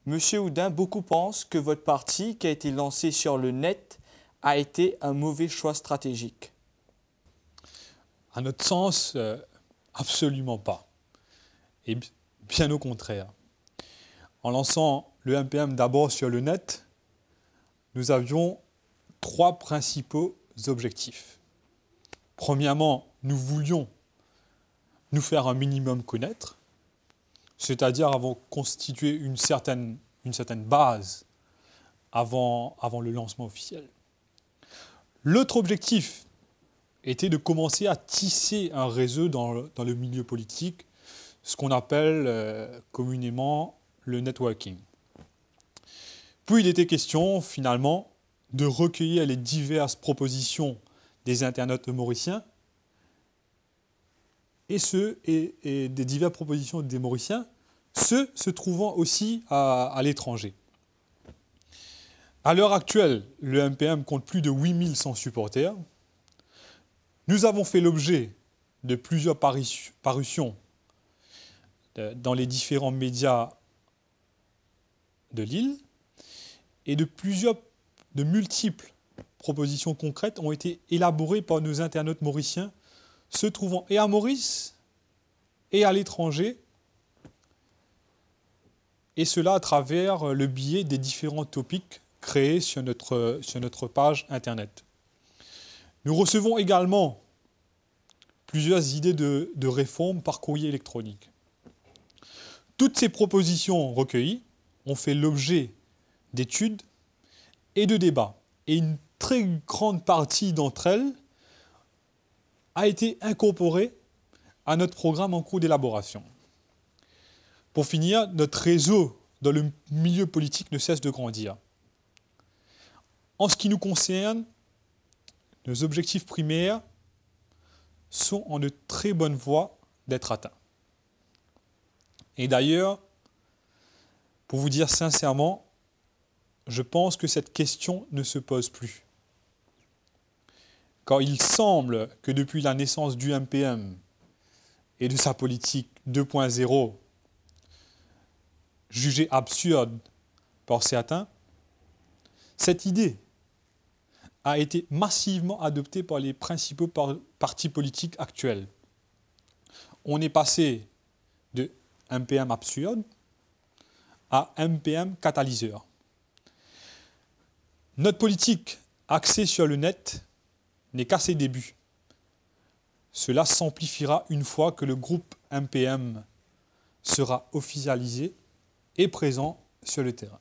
Monsieur Houdin, beaucoup pensent que votre parti, qui a été lancé sur le net, a été un mauvais choix stratégique. À notre sens, absolument pas. Et bien au contraire. En lançant le MPM d'abord sur le net, nous avions trois principaux objectifs. Premièrement, nous voulions nous faire un minimum connaître, c'est-à-dire avant constituer une certaine base avant le lancement officiel. L'autre objectif était de commencer à tisser un réseau dans le milieu politique, ce qu'on appelle communément le networking. Puis il était question, finalement, de recueillir les diverses propositions des internautes mauriciens et des diverses propositions des Mauriciens, ceux se trouvant aussi à l'étranger. À l'heure actuelle, le MPM compte plus de 8100 supporters. Nous avons fait l'objet de plusieurs parutions dans les différents médias de l'île et de multiples propositions concrètes ont été élaborées par nos internautes mauriciens se trouvant et à Maurice et à l'étranger, et cela à travers le biais des différents topics créés sur notre page Internet. Nous recevons également plusieurs idées de réformes par courrier électronique. Toutes ces propositions recueillies ont fait l'objet d'études et de débats, et une très grande partie d'entre elles a été incorporée à notre programme en cours d'élaboration. Pour finir, notre réseau dans le milieu politique ne cesse de grandir. En ce qui nous concerne, nos objectifs primaires sont en de très bonne voie d'être atteints. Et d'ailleurs, pour vous dire sincèrement, je pense que cette question ne se pose plus. Car il semble que depuis la naissance du MPM et de sa politique 2.0, jugée absurde par certains, cette idée a été massivement adoptée par les principaux partis politiques actuels. On est passé de MPM absurde à MPM catalyseur. Notre politique axée sur le net n'est qu'à ses débuts. Cela s'amplifiera une fois que le groupe MPM sera officialisé et présent sur le terrain.